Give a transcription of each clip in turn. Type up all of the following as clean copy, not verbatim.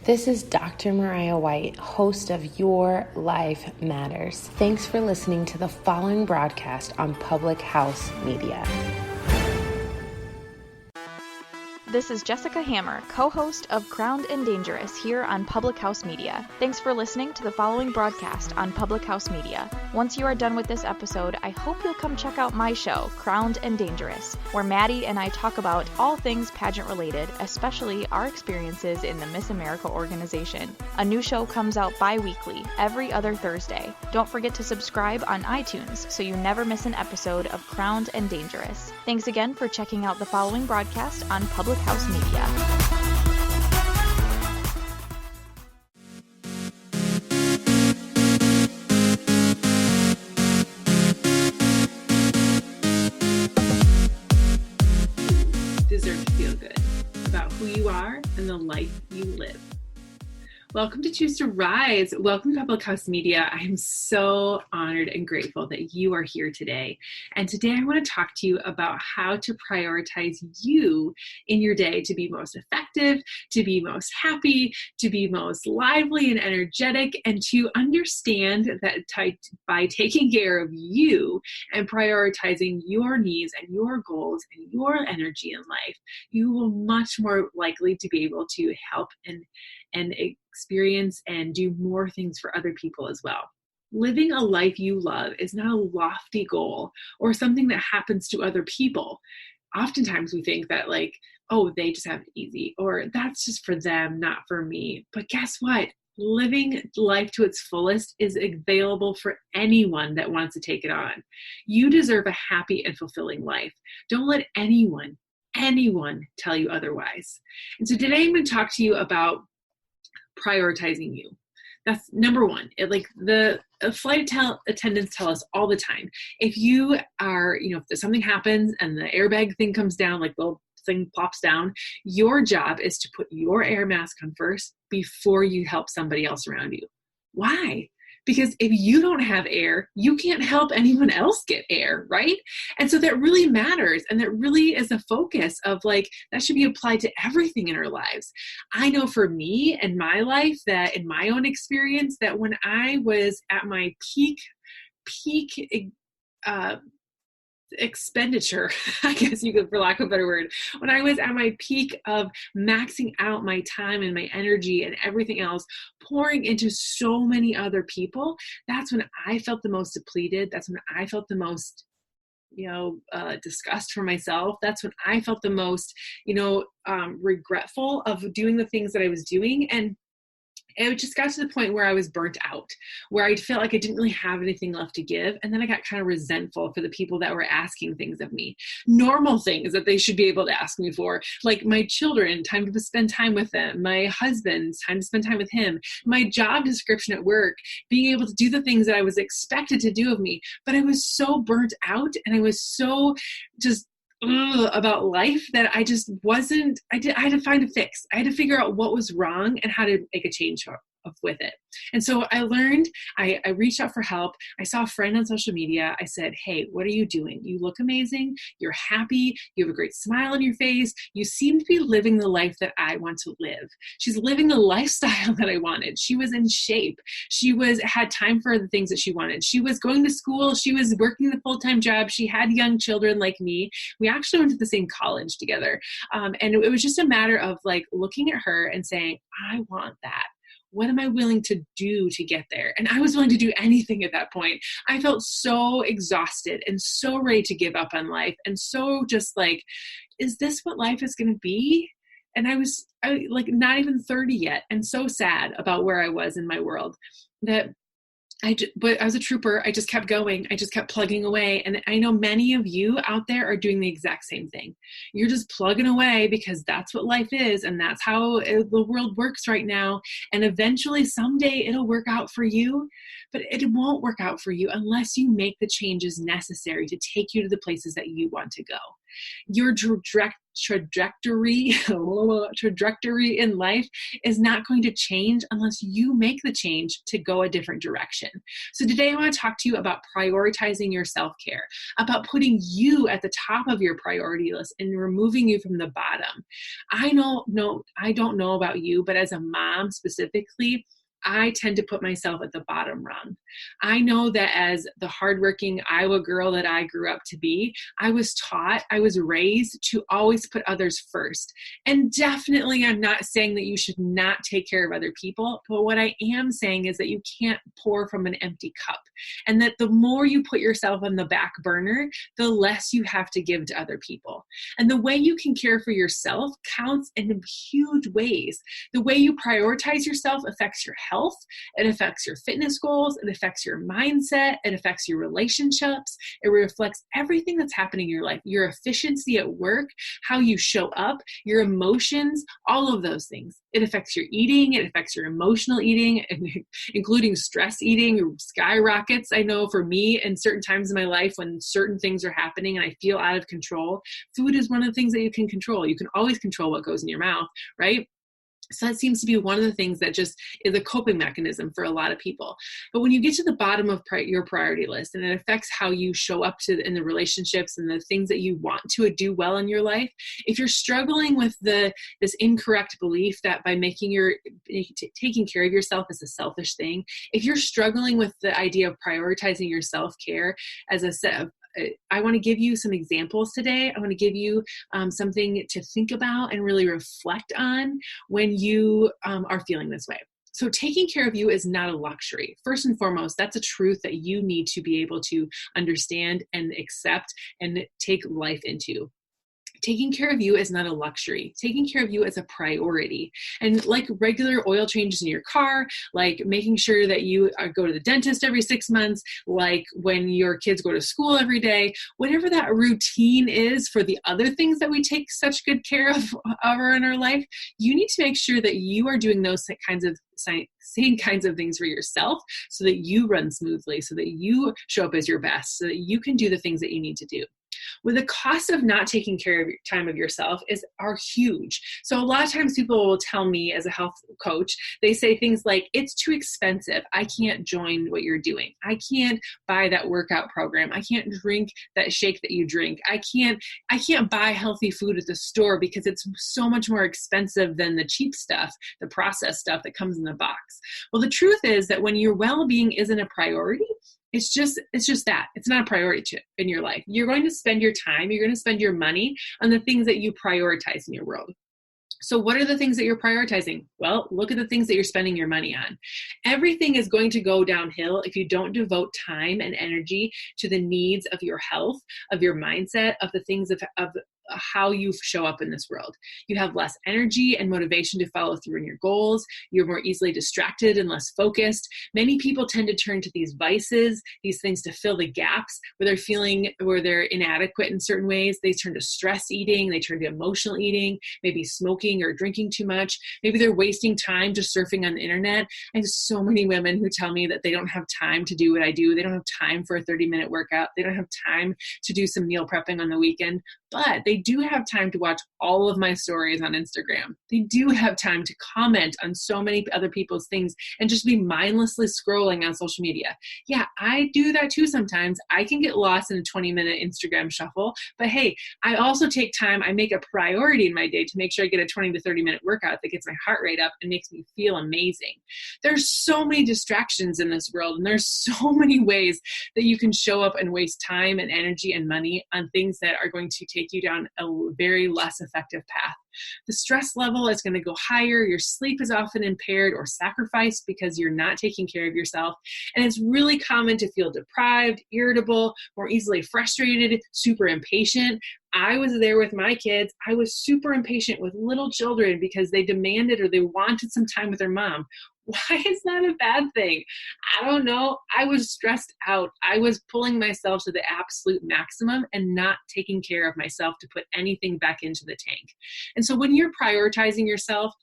This is Dr. Mariah White, host of Your Life Matters. Thanks for listening to the following broadcast on Public House Media. This is Jessica Hammer, co-host of Crowned and Dangerous here on Public House Media. Thanks for listening to the following broadcast on Public House Media. Once you are done with this episode, I hope you'll come check out my show, Crowned and Dangerous, where Maddie and I talk about all things pageant related, especially our experiences in the Miss America organization. A new show comes out bi-weekly, every other Thursday. Don't forget to subscribe on iTunes so you never miss an episode of Crowned and Dangerous. Thanks again for checking out the following broadcast on Public House Media. Deserve to feel good about who you are and the life you live. Welcome to Choose to Rise. Welcome to Public House Media. I am so honored and grateful that you are here today. And today I want to talk to you about how to prioritize you in your day to be most effective, to be most happy, to be most lively and energetic, and to understand that by taking care of you and prioritizing your needs and your goals and your energy in life, you will much more likely to be able to help and experience and do more things for other people as well. Living a life you love is not a lofty goal or something that happens to other people. Oftentimes we think that they just have it easy, or that's just for them, not for me. But guess what? Living life to its fullest is available for anyone that wants to take it on. You deserve a happy and fulfilling life. Don't let anyone tell you otherwise. And so today I'm going to talk to you about prioritizing you. That's number one. The flight attendants tell us all the time, if you are, if something happens and the airbag thing comes down, like the thing plops down, your job is to put your air mask on first before you help somebody else around you. Why? Because if you don't have air, you can't help anyone else get air, right? And so that really matters. And that really is a focus of that should be applied to everything in our lives. I know for me and my life that in my own experience that when I was at my peak expenditure, I guess you could, for lack of a better word, when I was at my peak of maxing out my time and my energy and everything else, pouring into so many other people, that's when I felt the most depleted. That's when I felt the most, disgust for myself. That's when I felt the most, regretful of doing the things that I was doing. And it just got to the point where I was burnt out, where I felt like I didn't really have anything left to give. And then I got kind of resentful for the people that were asking things of me, normal things that they should be able to ask me for, like my children, time to spend time with them, my husband, time to spend time with him, my job description at work, being able to do the things that I was expected to do of me. But I was so burnt out and I was so just about life that I just wasn't, I had to find a fix. I had to figure out what was wrong and how to make a change with it. And so I learned, I reached out for help. I saw a friend on social media. I said, hey, what are you doing? You look amazing. You're happy. You have a great smile on your face. You seem to be living the life that I want to live. She's living the lifestyle that I wanted. She was in shape. She had time for the things that she wanted. She was going to school. She was working the full-time job. She had young children like me. We actually went to the same college together. And it was just a matter of looking at her and saying, I want that. What am I willing to do to get there? And I was willing to do anything at that point. I felt so exhausted and so ready to give up on life. And so just is this what life is going to be? And I was not even 30 yet and so sad about where I was in my world but I was a trooper. I just kept going. I just kept plugging away. And I know many of you out there are doing the exact same thing. You're just plugging away because that's what life is. And that's how the world works right now. And eventually someday it'll work out for you, but it won't work out for you unless you make the changes necessary to take you to the places that you want to go. Your trajectory in life is not going to change unless you make the change to go a different direction. So today I want to talk to you about prioritizing your self-care, about putting you at the top of your priority list and removing you from the bottom. I don't know about you, but as a mom specifically, I tend to put myself at the bottom rung. I know that as the hardworking Iowa girl that I grew up to be, I was raised to always put others first. And definitely I'm not saying that you should not take care of other people, but what I am saying is that you can't pour from an empty cup. And that the more you put yourself on the back burner, the less you have to give to other people. And the way you can care for yourself counts in huge ways. The way you prioritize yourself affects your health. It affects your fitness goals. It affects your mindset. It affects your relationships. It reflects everything that's happening in your life, your efficiency at work, how you show up, your emotions, all of those things. It affects your eating. It affects your emotional eating, including stress eating skyrockets. I know for me, in certain times in my life when certain things are happening and I feel out of control, food is one of the things that you can control. You can always control what goes in your mouth, right? So that seems to be one of the things that just is a coping mechanism for a lot of people. But when you get to the bottom of your priority list and it affects how you show up in the relationships and the things that you want to do well in your life, if you're struggling with this incorrect belief that by taking care of yourself is a selfish thing, if you're struggling with the idea of prioritizing your self-care as a set of I want to give you some examples today. I want to give you something to think about and really reflect on when you are feeling this way. So taking care of you is not a luxury. First and foremost, that's a truth that you need to be able to understand and accept and take life into. Taking care of you is not a luxury. Taking care of you is a priority. And like regular oil changes in your car, like making sure that you go to the dentist every 6 months, like when your kids go to school every day, whatever that routine is for the other things that we take such good care of in our life, you need to make sure that you are doing those same kinds of things for yourself so that you run smoothly, so that you show up as your best, so that you can do the things that you need to do. Well, the cost of not taking care of yourself are huge. So a lot of times people will tell me as a health coach, they say things like, it's too expensive. I can't join what you're doing. I can't buy that workout program. I can't drink that shake that you drink. I can't buy healthy food at the store because it's so much more expensive than the cheap stuff, the processed stuff that comes in the box. Well, the truth is that when your well-being isn't a priority, it's just that. It's not a priority in your life. You're going to spend your time, you're going to spend your money on the things that you prioritize in your world. So what are the things that you're prioritizing? Well, look at the things that you're spending your money on. Everything is going to go downhill if you don't devote time and energy to the needs of your health, of your mindset, of the things of how you show up in this world. You have less energy and motivation to follow through on your goals. You're more easily distracted and less focused. Many people tend to turn to these vices, these things to fill the gaps where they're inadequate in certain ways. They turn to stress eating. They turn to emotional eating, maybe smoking or drinking too much. Maybe they're wasting time just surfing on the internet. I have so many women who tell me that they don't have time to do what I do. They don't have time for a 30-minute workout. They don't have time to do some meal prepping on the weekend, but they do have time to watch all of my stories on Instagram. They do have time to comment on so many other people's things and just be mindlessly scrolling on social media. Yeah, I do that too sometimes. I can get lost in a 20-minute Instagram shuffle, but hey, I also take time. I make a priority in my day to make sure I get a 20 to 30-minute workout that gets my heart rate up and makes me feel amazing. There's so many distractions in this world, and there's so many ways that you can show up and waste time and energy and money on things that are going to take you down a very less effective path. The stress level is going to go higher. Your sleep is often impaired or sacrificed because you're not taking care of yourself. And it's really common to feel deprived, irritable, more easily frustrated, super impatient. I was there with my kids. I was super impatient with little children because they demanded or they wanted some time with their mom. Why is that a bad thing? I don't know. I was stressed out. I was pulling myself to the absolute maximum and not taking care of myself to put anything back into the tank. And so when you're prioritizing yourself,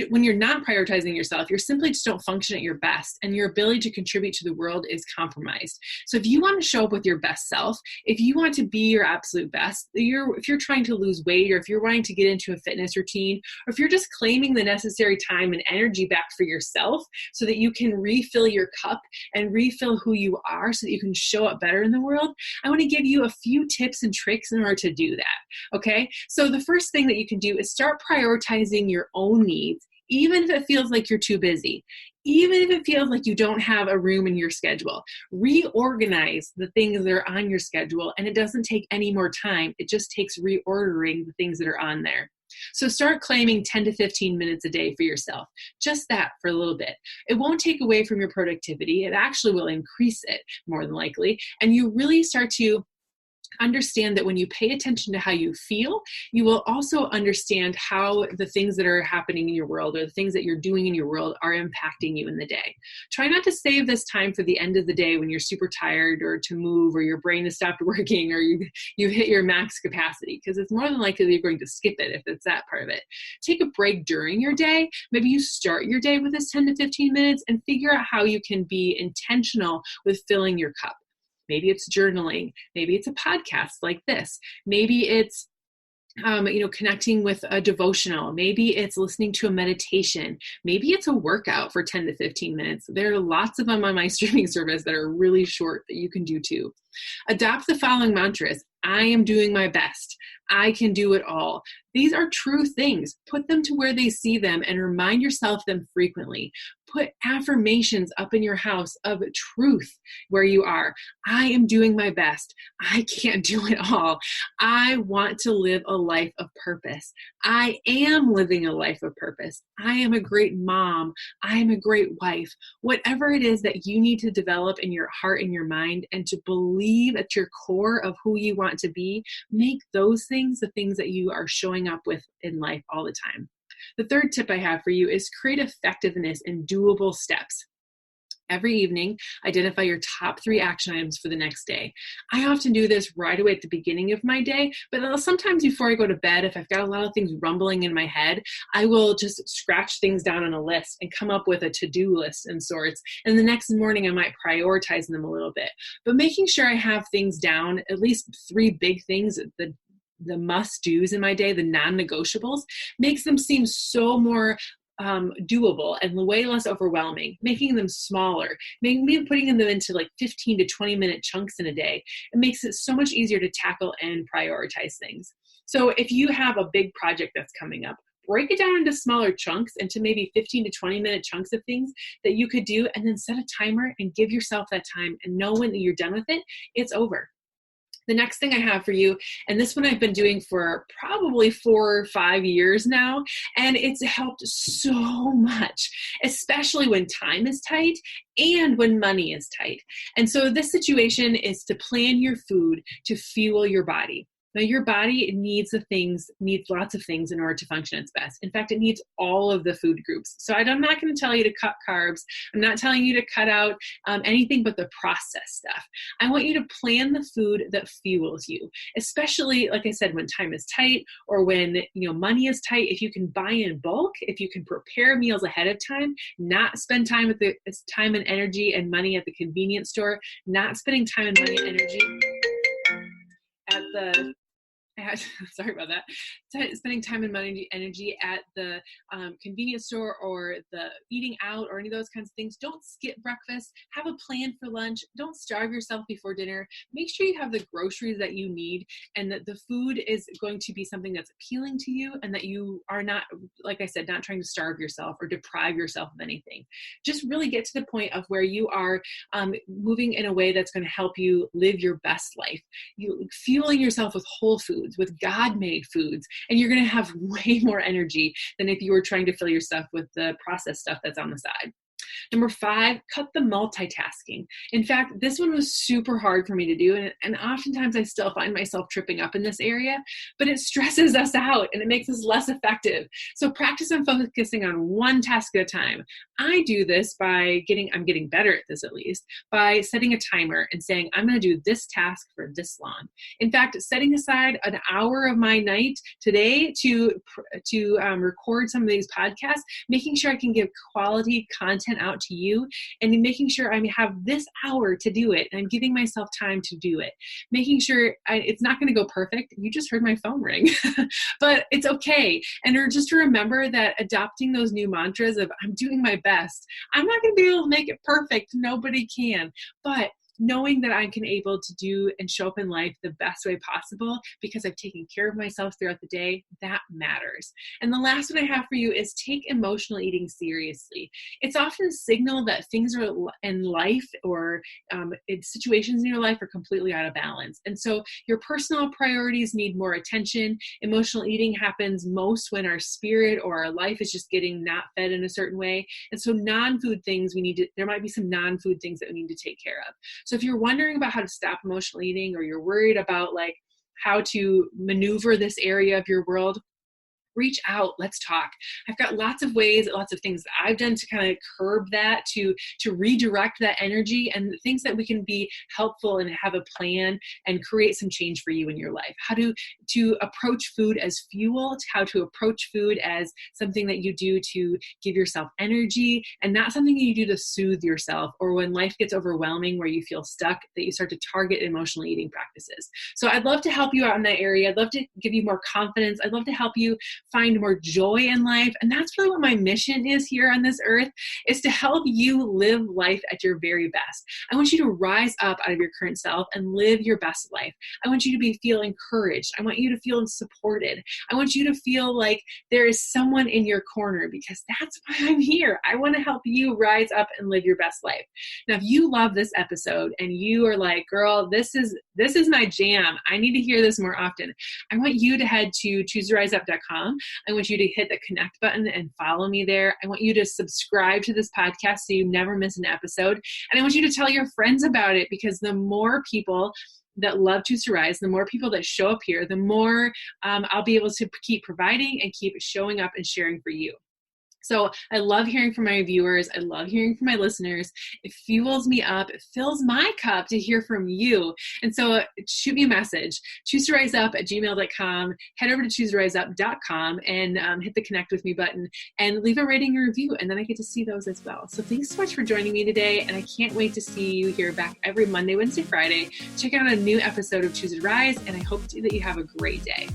when you're not prioritizing yourself, you're simply just don't function at your best, and your ability to contribute to the world is compromised. So if you want to show up with your best self, if you want to be your absolute best, if you're trying to lose weight, or if you're wanting to get into a fitness routine, or if you're just claiming the necessary time and energy back for yourself so that you can refill your cup and refill who you are so that you can show up better in the world, I want to give you a few tips and tricks in order to do that. Okay. So the first thing that you can do is start prioritizing your own needs, even if it feels like you're too busy, even if it feels like you don't have a room in your schedule. Reorganize the things that are on your schedule, and it doesn't take any more time. It just takes reordering the things that are on there. So start claiming 10 to 15 minutes a day for yourself. Just that for a little bit. It won't take away from your productivity. It actually will increase it more than likely. And you really start to understand that when you pay attention to how you feel, you will also understand how the things that are happening in your world, or the things that you're doing in your world, are impacting you in the day. Try not to save this time for the end of the day when you're super tired, or to move, or your brain has stopped working, or you hit your max capacity, because it's more than likely that you're going to skip it if it's that part of it. Take a break during your day. Maybe you start your day with this 10 to 15 minutes and figure out how you can be intentional with filling your cup. Maybe it's journaling. Maybe it's a podcast like this. Maybe it's connecting with a devotional. Maybe it's listening to a meditation. Maybe it's a workout for 10 to 15 minutes. There are lots of them on my streaming service that are really short that you can do too. Adopt the following mantras. I am doing my best. I can do it all. These are true things. Put them to where they see them and remind yourself them frequently. Put affirmations up in your house of truth where you are. I am doing my best. I can't do it all. I want to live a life of purpose. I am living a life of purpose. I am a great mom. I am a great wife. Whatever it is that you need to develop in your heart and your mind, and to believe at your core of who you want to be, make those things the things that you are showing up with in life all the time. The third tip I have for you is create effectiveness in doable steps. Every evening, identify your top 3 action items for the next day. I often do this right away at the beginning of my day, but sometimes before I go to bed, if I've got a lot of things rumbling in my head, I will just scratch things down on a list and come up with a to-do list in sorts. And the next morning, I might prioritize them a little bit. But making sure I have things down, at least 3 big things, the must-dos in my day, the non-negotiables, makes them seem so more doable and way less overwhelming, making them smaller, maybe putting them into like 15 to 20 minute chunks in a day. It makes it so much easier to tackle and prioritize things. So if you have a big project that's coming up, break it down into smaller chunks, into maybe 15 to 20 minute chunks of things that you could do, and then set a timer and give yourself that time, and know when you're done with it, it's over. The next thing I have for you, and this one I've been doing for probably 4 or 5 years now, and it's helped so much, especially when time is tight and when money is tight. And so this situation is to plan your food to fuel your body. Now, your body needs lots of things in order to function its best. In fact, it needs all of the food groups. So I'm not going to tell you to cut carbs. I'm not telling you to cut out anything but the processed stuff. I want you to plan the food that fuels you, especially, like I said, when time is tight, or when money is tight. If you can buy in bulk, if you can prepare meals ahead of time, not spend time and energy and money at the convenience store, not spending time and money and energy sorry about that. Spending time and money, energy at the convenience store, or the eating out, or any of those kinds of things. Don't skip breakfast. Have a plan for lunch. Don't starve yourself before dinner. Make sure you have the groceries that you need, and that the food is going to be something that's appealing to you, and that you are not, like I said, not trying to starve yourself or deprive yourself of anything. Just really get to the point of where you are moving in a way that's going to help you live your best life. You fueling yourself with whole foods, with God-made foods, and you're going to have way more energy than if you were trying to fill yourself with the processed stuff that's on the side. Number 5, cut the multitasking. In fact, this one was super hard for me to do, and oftentimes I still find myself tripping up in this area, but it stresses us out and it makes us less effective. So practice on focusing on one task at a time. I do this by I'm getting better at this at least, by setting a timer and saying, I'm going to do this task for this long. In fact, setting aside an hour of my night today to record some of these podcasts, making sure I can give quality content out to you, and making sure I have this hour to do it, and I'm giving myself time to do it. Making sure it's not going to go perfect. You just heard my phone ring, but it's okay. And just to remember that adopting those new mantras of I'm doing my best. I'm not going to be able to make it perfect. Nobody can. But knowing that I can able to do and show up in life the best way possible because I've taken care of myself throughout the day, that matters. And the last one I have for you is take emotional eating seriously. It's often a signal that things are in life or situations in your life are completely out of balance. And so your personal priorities need more attention. Emotional eating happens most when our spirit or our life is just getting not fed in a certain way. And so non-food things there might be some non-food things that we need to take care of. So if you're wondering about how to stop emotional eating, or you're worried about how to maneuver this area of your world, reach out. Let's talk. I've got lots of ways, lots of things that I've done to kind of curb that, to redirect that energy, and things that we can be helpful and have a plan and create some change for you in your life. How to approach food as fuel, how to approach food as something that you do to give yourself energy, and not something you do to soothe yourself, or when life gets overwhelming where you feel stuck, that you start to target emotional eating practices. So I'd love to help you out in that area. I'd love to give you more confidence. I'd love to help you find more joy in life. And that's really what my mission is here on this earth, is to help you live life at your very best. I want you to rise up out of your current self and live your best life. I want you to feel encouraged. I want you to feel supported. I want you to feel like there is someone in your corner, because that's why I'm here. I want to help you rise up and live your best life. Now, if you love this episode and you are like, girl, this is my jam, I need to hear this more often, I want you to head to choosetoriseup.com. I want you to hit the connect button and follow me there. I want you to subscribe to this podcast so you never miss an episode. And I want you to tell your friends about it, because the more people that love Choose to Rise, the more people that show up here, the more I'll be able to keep providing and keep showing up and sharing for you. So I love hearing from my viewers. I love hearing from my listeners. It fuels me up. It fills my cup to hear from you. And so shoot me a message, choosetoriseup@gmail.com. Head over to choosetoriseup.com and hit the connect with me button and leave a rating and review. And then I get to see those as well. So thanks so much for joining me today. And I can't wait to see you here back every Monday, Wednesday, Friday. Check out a new episode of Choose to Rise. And I hope that you have a great day.